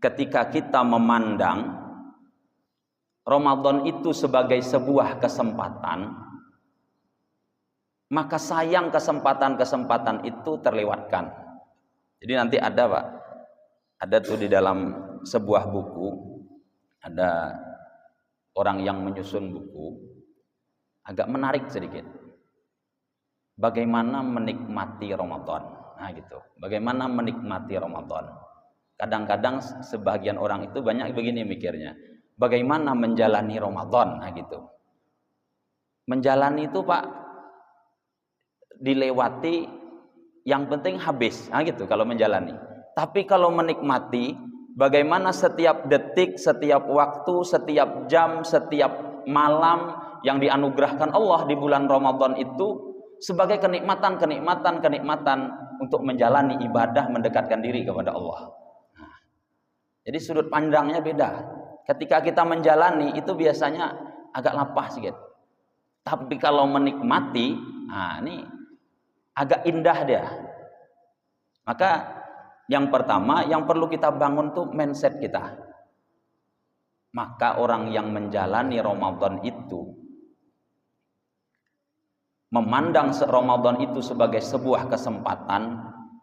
ketika kita memandang Ramadan itu sebagai sebuah kesempatan, maka sayang kesempatan-kesempatan itu terlewatkan. Jadi nanti ada Pak, ada tuh di dalam sebuah buku, ada orang yang menyusun buku, agak menarik sedikit. Bagaimana menikmati Ramadan. Nah gitu, bagaimana menikmati Ramadan. Kadang-kadang sebagian orang itu banyak begini mikirnya, bagaimana menjalani Ramadan. Nah gitu. Menjalani itu Pak, dilewati, yang penting habis. Nah gitu kalau menjalani. Tapi kalau menikmati, bagaimana setiap detik, setiap waktu, setiap jam, setiap malam yang dianugerahkan Allah di bulan Ramadan itu sebagai kenikmatan untuk menjalani ibadah, mendekatkan diri kepada Allah. Nah, jadi sudut pandangnya beda. Ketika kita menjalani itu biasanya agak lapah sedikit. Tapi kalau menikmati, nah ini agak indah dia. Maka yang pertama yang perlu kita bangun tuh mindset kita. Maka orang yang menjalani Ramadan itu, memandang Ramadan itu sebagai sebuah kesempatan,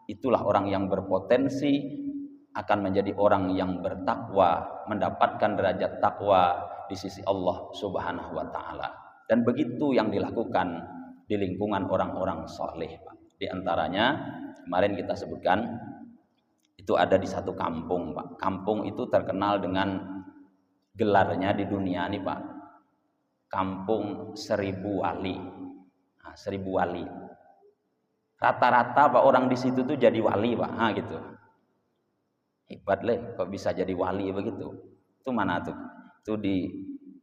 itulah orang yang berpotensi akan menjadi orang yang bertakwa, mendapatkan derajat takwa di sisi Allah Subhanahu wa taala. Dan begitu yang dilakukan di lingkungan orang-orang soleh. Di antaranya kemarin kita sebutkan itu ada di satu kampung Pak. Kampung itu terkenal dengan gelarnya di dunia nih Pak, Kampung 1000 Wali. Nah, 1000 wali. Rata-rata Pak orang di situ tuh jadi wali Pak. Nah gitu. Hebat leh kok bisa jadi wali begitu. Itu mana tuh? Itu di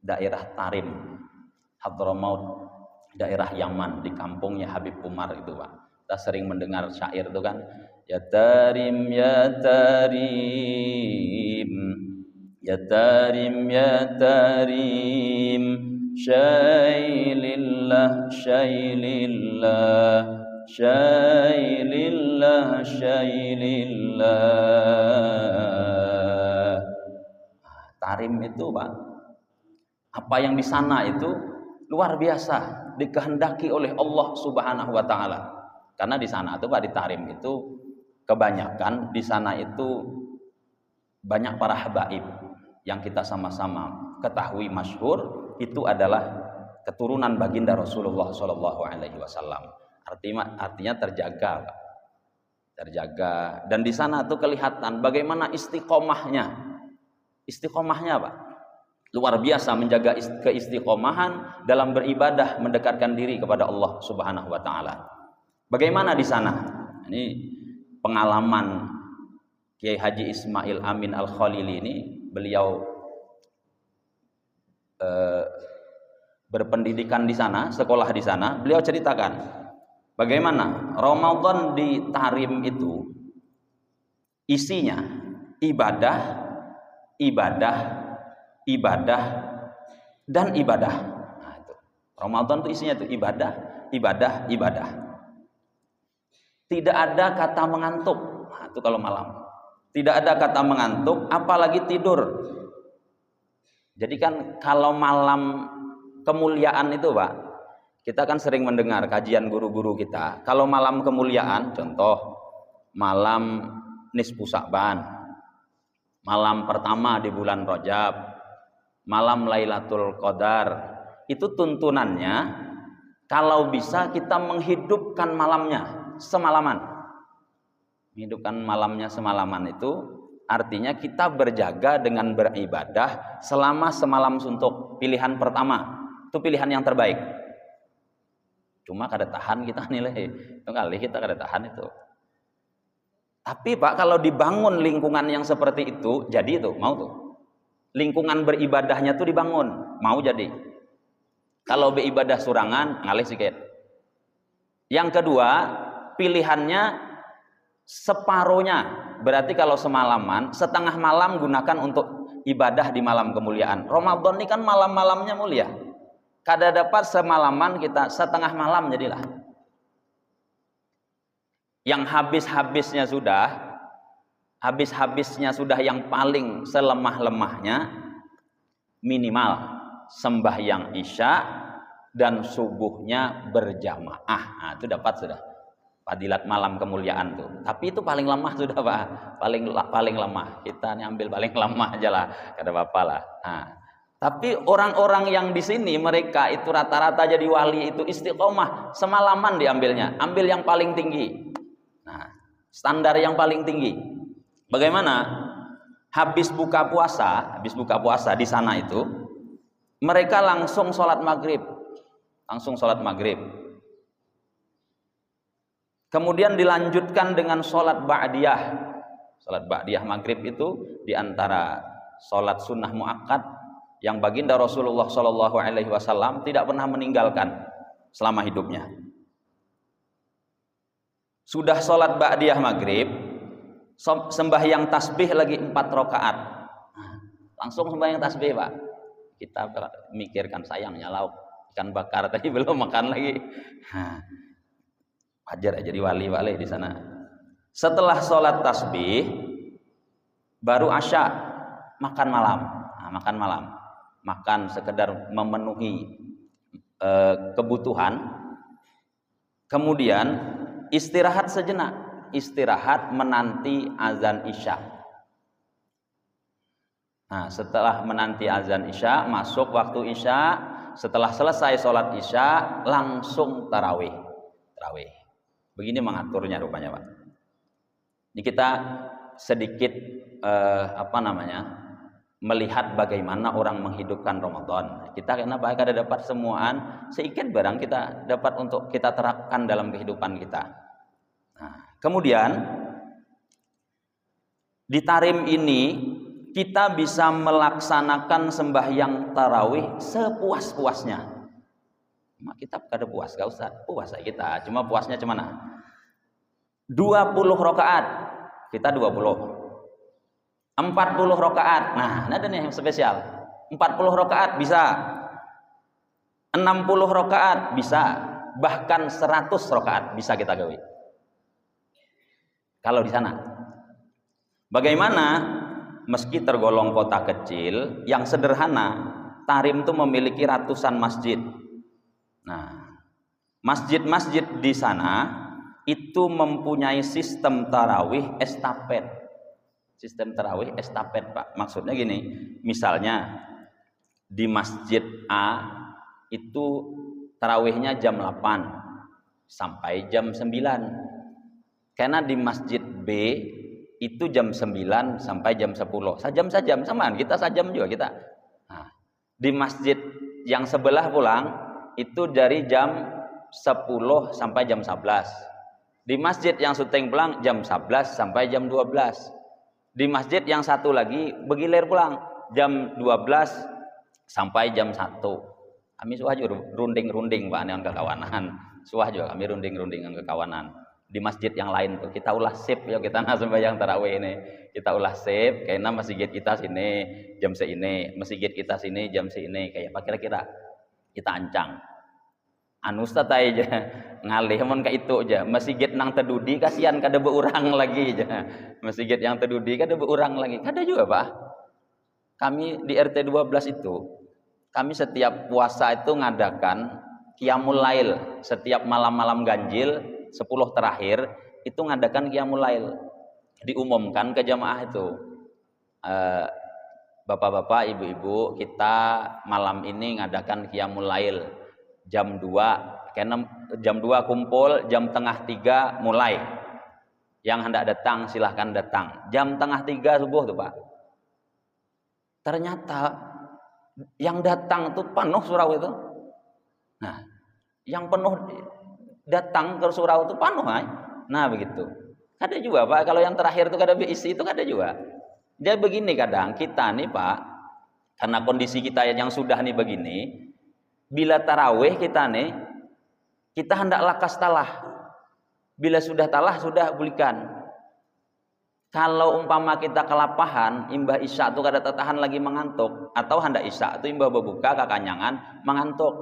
daerah Tarim, Hadramaut, daerah Yaman, di kampungnya Habib Umar itu Pak. Kita sering mendengar syair itu kan, ya Tarim ya Tarim, ya Tarim ya Tarim, syailillah syailillah syailillah syailillah. Tarim itu Pak, apa yang di sana itu luar biasa, dikehendaki oleh Allah Subhanahu wa taala. Karena di sana itu Pak, di Tarim itu kebanyakan di sana itu banyak para habaib yang kita sama-sama ketahui masyhur itu adalah keturunan baginda Rasulullah Shallallahu Alaihi Wasallam. Artinya terjaga, Pak. Terjaga. Dan di sana tuh kelihatan bagaimana istiqomahnya, Pak. Luar biasa menjaga keistiqomahan dalam beribadah, mendekatkan diri kepada Allah Subhanahu Wa Taala. Bagaimana di sana? Ini pengalaman Kiai Haji Ismail Amin Al-Khalili ini, beliau berpendidikan di sana, sekolah di sana. Beliau ceritakan bagaimana Ramadan di Tarim itu isinya ibadah, dan ibadah. Nah, itu. Ramadan itu isinya itu ibadah. Tidak ada kata mengantuk. Nah, itu kalau malam. Tidak ada kata mengantuk, apalagi tidur. Jadi kan kalau malam kemuliaan itu Pak, kita kan sering mendengar kajian guru-guru kita. Kalau malam kemuliaan, contoh malam Nisfu Sa'ban, malam pertama di bulan Rajab, malam Lailatul Qadar, itu tuntunannya kalau bisa kita menghidupkan malamnya semalaman. Menghidupkan malamnya semalaman itu artinya kita berjaga dengan beribadah selama semalam suntuk. Pilihan pertama, itu pilihan yang terbaik. Cuma kada tahan kita nilai, itu kali kita kada tahan itu. Tapi Pak, kalau dibangun lingkungan yang seperti itu, jadi itu mau tuh. Lingkungan beribadahnya tuh dibangun, mau jadi. Kalau beribadah surangan, ngalih sikit. Yang kedua, pilihannya separuhnya, berarti kalau semalaman, setengah malam gunakan untuk ibadah di malam kemuliaan. Ramadan ini kan malam-malamnya mulia. Kada dapat semalaman kita, setengah malam jadilah. Yang habis-habisnya sudah, habis-habisnya sudah yang paling selemah-lemahnya, minimal sembahyang isya dan subuhnya berjamaah. Nah, itu dapat sudah fadilat malam kemuliaan tuh. Tapi itu paling lemah sudah Pak, paling lemah. Kita nih ambil paling lemah aja lah, kata Bapak lah. Nah, tapi orang-orang yang di sini mereka itu rata-rata jadi wali itu istiqomah semalaman diambilnya, ambil yang paling tinggi. Nah, standar yang paling tinggi. Bagaimana? Habis buka puasa di sana itu mereka langsung sholat maghrib, kemudian dilanjutkan dengan sholat ba'diyah maghrib. Itu diantara sholat sunnah muakkad yang baginda Rasulullah SAW tidak pernah meninggalkan selama hidupnya. Sudah sholat ba'diyah maghrib, sembahyang tasbih lagi 4 rakaat. Langsung sembahyang tasbih Pak. Kita mikirkan sayangnya lauk ikan bakar tadi belum makan lagi. Wajar jadi wali di sana. Setelah sholat tasbih baru asya, makan malam. Makan malam, makan sekedar memenuhi kebutuhan. Kemudian istirahat sejenak, istirahat menanti azan isya. Nah, setelah menanti azan isya, masuk waktu isya. Setelah selesai sholat isya, langsung tarawih. Begini mengaturnya rupanya Pak. Ini kita sedikit melihat bagaimana orang menghidupkan Ramadan. Kita kenapa kada dapat semuaan, sedikit barang kita dapat untuk kita terapkan dalam kehidupan kita. Nah, kemudian di Tarim ini kita bisa melaksanakan sembahyang tarawih sepuas-puasnya. Kita kada puas, gak usah puas kita, cuma puasnya cemana? 20 rakaat, kita 20. 40 rakaat. Nah, ada nih yang spesial. 40 rakaat bisa. 60 rakaat bisa. Bahkan 100 rakaat bisa kita gawe. Kalau di sana. Bagaimana? Meski tergolong kota kecil yang sederhana, Tarim itu memiliki ratusan masjid. Nah, masjid-masjid di sana itu mempunyai sistem tarawih estafet. Sistem tarawih estafet Pak. Maksudnya gini, misalnya di masjid A itu tarawihnya jam 8 sampai jam 9. Karena di masjid B itu jam 9 sampai jam 10. Sajam samaan, kita sajam juga kita. Nah, di masjid yang sebelah pulang itu dari jam 10 sampai jam 11. Di masjid yang syuting pulang jam 11 sampai jam 12. Di masjid yang satu lagi begilir pulang jam 12 sampai jam 1. Kami suah juga runding-runding Pak dengan kekawanan. Suah juga kami runding-runding dengan kekawanan. Di masjid yang lain tuh kita ulah sip ya, kita nak sembahyang tarawih ini. Kita ulah sip karena masjid kita sini jam seini, masjid kita sini jam seini, kayak apa kira-kira. Kita ancang. Anu statai aja ngalih mon ka itu aja. Masjid nang tedudi kasihan kada beurang lagi aja. Masjid yang tedudi kada beurang lagi. Kada juga Pak. Kami di RT 12 itu kami setiap puasa itu ngadakan qiyamul lail. Setiap malam-malam ganjil 10 terakhir itu ngadakan qiyamul lail. Diumumkan ke jamaah itu. Bapak-bapak, ibu-ibu, kita malam ini ngadakan qiyamul lail. Jam 2, karena jam 2 kumpul, jam tengah 3 mulai. Yang hendak datang silahkan datang. Jam tengah 3 subuh tuh Pak. Ternyata yang datang tuh penuh surau itu. Nah, yang penuh datang ke surau itu penuh, nah begitu. Ada juga Pak, kalau yang terakhir itu kada isi itu kada juga. Jadi begini kadang kita nih Pak, karena kondisi kita yang sudah nih begini. Bila tarawih kita nih, kita hendak lakas talah. Bila sudah talah, sudah bulikan. Kalau umpama kita kelapahan, imbah isya itu kada tertahan lagi mengantuk, atau hendak isya itu imbah berbuka kekanyangan mengantuk.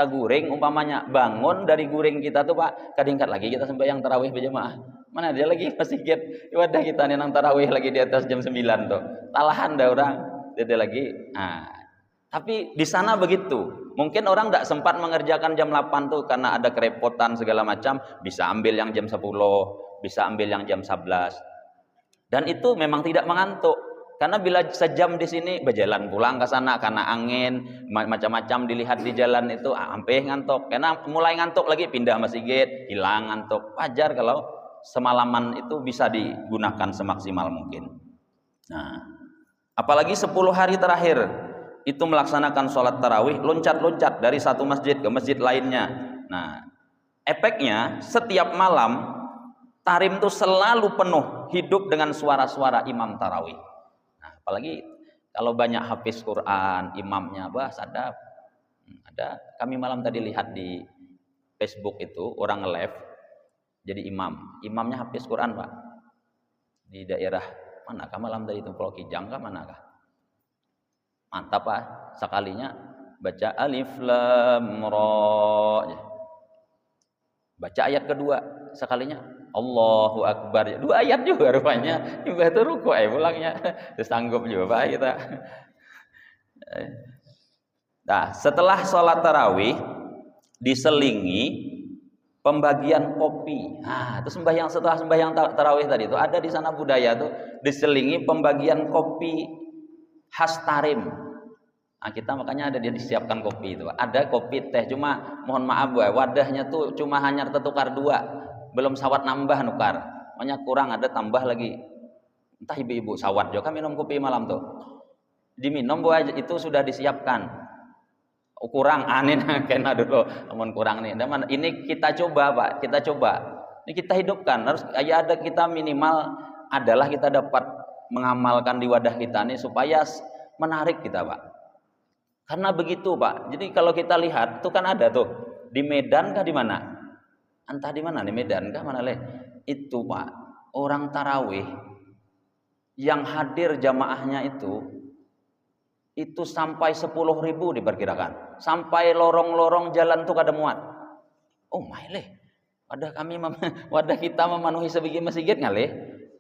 guring umpamanya, bangun dari guring kita tuh Pak, kadingkat lagi kita sembahyang tarawih berjamaah. Mana dia lagi masjid wadah kita nih nang tarawih lagi di atas jam 9 tuh. Talahan dah orang. Dia lagi. Nah, tapi di sana begitu. Mungkin orang tidak sempat mengerjakan jam 8 tuh karena ada kerepotan segala macam, bisa ambil yang jam 10, bisa ambil yang jam 11. Dan itu memang tidak mengantuk. Karena bila sejam di sini berjalan pulang ke sana karena angin macam-macam dilihat di jalan itu sampai ngantuk. Karena mulai ngantuk lagi pindah masjid, hilang ngantuk. Wajar kalau semalaman itu bisa digunakan semaksimal mungkin. Nah, apalagi 10 hari terakhir itu melaksanakan sholat tarawih loncat-loncat dari satu masjid ke masjid lainnya. Nah, efeknya setiap malam Tarim itu selalu penuh hidup dengan suara-suara imam tarawih. Nah, apalagi kalau banyak hafiz Quran, imamnya sadap. Ada kami malam tadi lihat di Facebook itu orang nge-live jadi imamnya hafiz Quran Pak. Di daerah manakah malam tadi itu, Pulau Kijang kah manakah? Mantap Pak, sekalinya baca alif lam ra. Baca ayat kedua, sekalinya Allahu Akbar. 2 ayat juga rupanya. Ibadah itu ruku pulangnya. Sanggup juga Pak kita. Nah, setelah sholat tarawih diselingi pembagian kopi. Nah, itu setelah sembahyang tarawih tadi itu ada di sana budaya tuh diselingi pembagian kopi khas Tarim. Nah, kita makanya ada dia disiapkan kopi itu. Ada kopi teh, cuma mohon maaf wadahnya tuh cuma hanya tertukar 2, belum sawat nambah nukar. Makanya kurang, ada tambah lagi. Entah ibu-ibu sawat juga minum kopi malam tuh. Diminum itu sudah disiapkan. Kurang anin kena dulu, namun kurang nih. Ini kita coba Pak, kita coba. Ini kita hidupkan. Harus ya ada kita minimal adalah kita dapat mengamalkan di wadah kita nih supaya menarik kita Pak. Karena begitu Pak. Jadi kalau kita lihat tuh kan ada tuh di Medan kah di mana? Entah di mana nih, Medan kah mana leh? Itu Pak, orang tarawih yang hadir jamaahnya itu sampai 10.000 diperkirakan. Sampai lorong-lorong jalan tuh kada muat. Oh my leh. Wadah kita memenuhi sebiji masjid ngalih.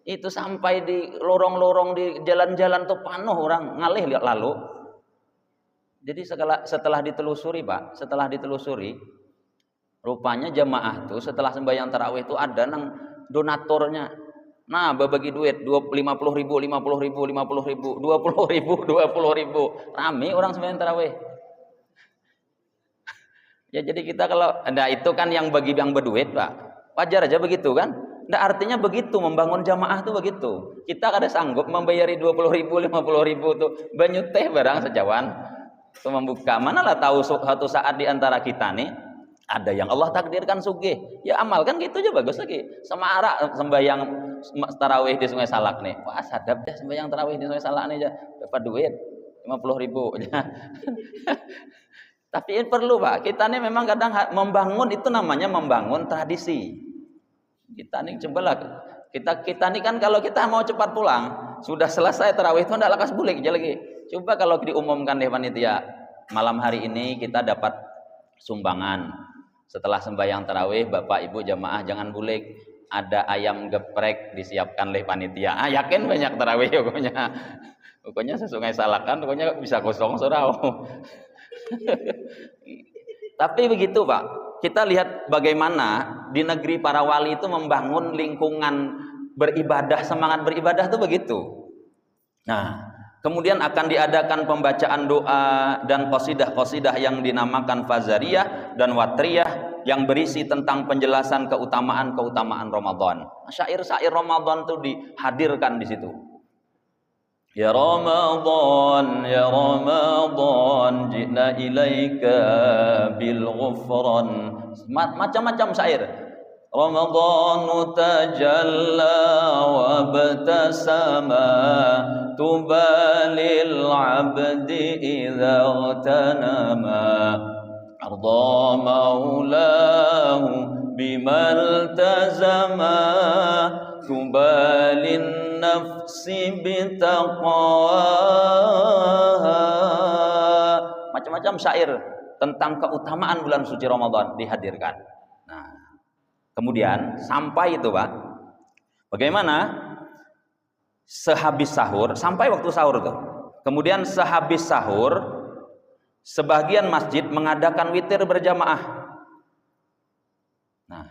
Itu sampai di lorong-lorong di jalan-jalan tuh penuh orang ngalih lihat lalu. Jadi setelah ditelusuri Pak, rupanya jamaah tuh setelah sembahyang tarawih itu ada nang donaturnya. Nah, berbagi duit 50.000, 50.000, 50.000, 20.000. Rame orang sembahyang tarawih. Ya jadi kita kalau itu kan yang bagi yang berduit Pak. Wajar aja begitu kan? Artinya begitu membangun jamaah tuh begitu. Kita kada sanggup membayari 20.000, 50.000 tuh banyu teh barang sejawan. Itu membuka, manalah tahu suatu saat di antara kita nih ada yang Allah takdirkan sugih, ya amalkan gitu aja bagus lagi. Semarak sembahyang tarawih di Sungai Salak nih, wah sadap dah sembahyang tarawih di Sungai Salak nih aja dapat duit 50.000. Tapi perlu Pak, kita nih memang kadang membangun itu namanya membangun tradisi. Kita nih cobalah kita nih kan kalau kita mau cepat pulang, sudah selesai tarawih itu ndak lakas bulik aja lagi. Coba kalau diumumkan deh panitia, malam hari ini kita dapat sumbangan. Setelah sembahyang tarawih, Bapak Ibu jamaah jangan bulik, ada ayam geprek disiapkan oleh panitia. Yakin banyak tarawih pokoknya sesungai Salakan, pokoknya bisa kosong surau. Tapi begitu Pak, kita lihat bagaimana di negeri para wali itu membangun lingkungan beribadah, semangat beribadah itu begitu. Nah, kemudian akan diadakan pembacaan doa dan qasidah-qasidah yang dinamakan Fazariyah dan Watriyah yang berisi tentang penjelasan keutamaan Ramadan. Syair-syair Ramadan itu dihadirkan di situ. Ya Ramadan, ya Ramadan, ji'na ilaika bil ghufran. Macam-macam syair. Ramadhanu tajalla wa batasama tubalil abdi idza gtanama arda maulahu bimaltazama tubalin nafsi bitaqwa. Macam-macam syair tentang keutamaan bulan suci Ramadan dihadirkan. Nah, kemudian sampai itu Pak, bagaimana sehabis sahur, sampai waktu sahur tuh. Kemudian sehabis sahur, sebagian masjid mengadakan witir berjamaah. Nah,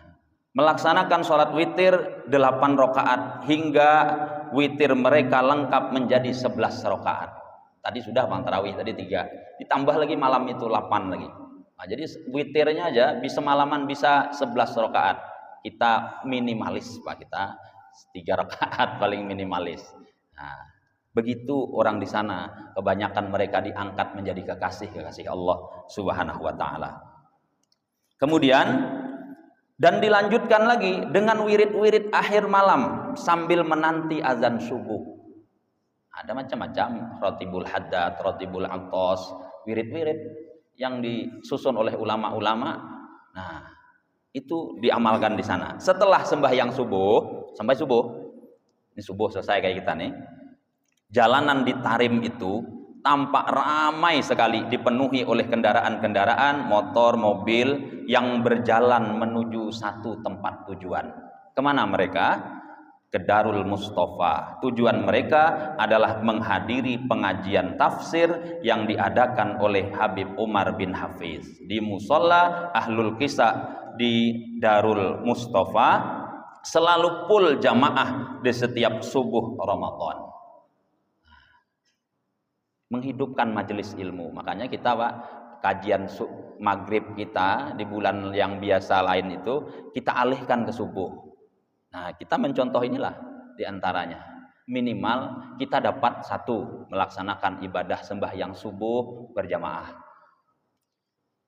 melaksanakan sholat witir 8 rakaat hingga witir mereka lengkap menjadi 11 rakaat. Tadi sudah Bang tarawih, tadi 3. Ditambah lagi malam itu 8 lagi. Nah, jadi witirnya aja bisa malaman bisa 11 rakaat. Kita minimalis Pak, kita 3 rakaat paling minimalis. Nah, begitu orang di sana, kebanyakan mereka diangkat menjadi kekasih Allah Subhanahu wa taala. Kemudian dan dilanjutkan lagi dengan wirid-wirid akhir malam sambil menanti azan subuh. Ada macam-macam, rotibul haddad, rotibul antos, wirid-wirid yang disusun oleh ulama-ulama. Nah, itu diamalkan di sana. Setelah sembahyang subuh, sampai subuh, ini subuh selesai kayak kita nih, jalanan di Tarim itu tampak ramai sekali, dipenuhi oleh kendaraan-kendaraan, motor, mobil yang berjalan menuju satu tempat tujuan. Kemana mereka? Ke Darul Mustafa. Tujuan mereka adalah menghadiri pengajian tafsir yang diadakan oleh Habib Umar bin Hafiz di Musola Ahlul Kisah di Darul Mustafa, selalu full jamaah di setiap subuh Ramadan. Menghidupkan majelis ilmu. Makanya kita Pak, kajian maghrib kita di bulan yang biasa lain itu kita alihkan ke subuh. Nah, kita mencontoh inilah diantaranya. Minimal kita dapat 1, melaksanakan ibadah sembahyang subuh berjamaah.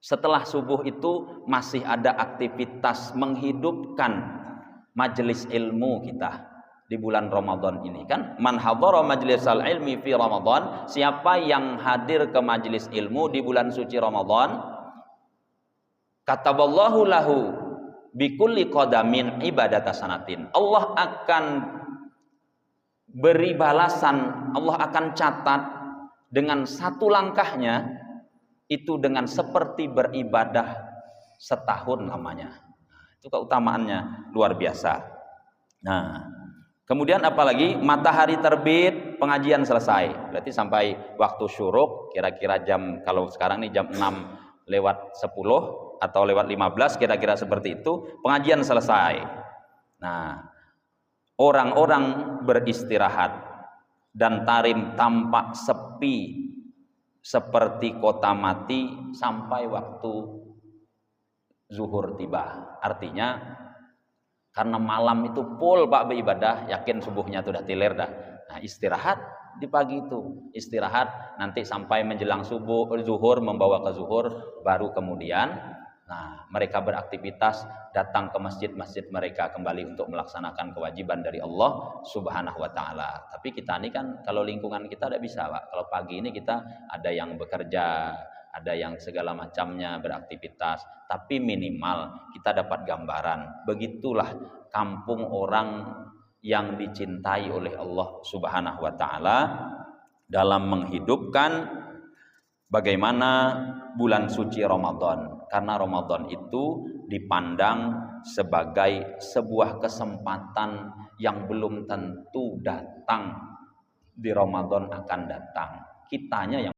Setelah subuh itu masih ada aktivitas menghidupkan majelis ilmu kita di bulan Ramadan ini kan. Man hadhara majlisal ilmi fi Ramadan, siapa yang hadir ke majelis ilmu di bulan suci Ramadan, kataballahu lahu bikulli qadamin ibadata sanatin. Allah akan beri balasan, Allah akan catat dengan 1 langkahnya itu dengan seperti beribadah setahun namanya. Itu keutamaannya luar biasa. Nah, kemudian apalagi matahari terbit, pengajian selesai. Berarti sampai waktu syuruk, kira-kira jam, kalau sekarang nih jam 6:10 atau lewat 15, kira-kira seperti itu, pengajian selesai. Nah, orang-orang beristirahat dan Tarim tampak sepi seperti kota mati sampai waktu zuhur tiba. Artinya karena malam itu full Pak beribadah, yakin subuhnya sudah tilir dah. Nah, istirahat di pagi itu, istirahat nanti sampai menjelang zuhur, membawa ke zuhur, baru kemudian mereka beraktivitas datang ke masjid-masjid mereka kembali untuk melaksanakan kewajiban dari Allah Subhanahu wa taala. Tapi kita ini kan kalau lingkungan kita tidak bisa Pak. Kalau pagi ini kita ada yang bekerja, ada yang segala macamnya beraktivitas, tapi minimal kita dapat gambaran. Begitulah kampung orang yang dicintai oleh Allah Subhanahu wa taala dalam menghidupkan bagaimana bulan suci Ramadan. Karena Ramadan itu dipandang sebagai sebuah kesempatan yang belum tentu datang. Di Ramadan akan datang. Kitanya yang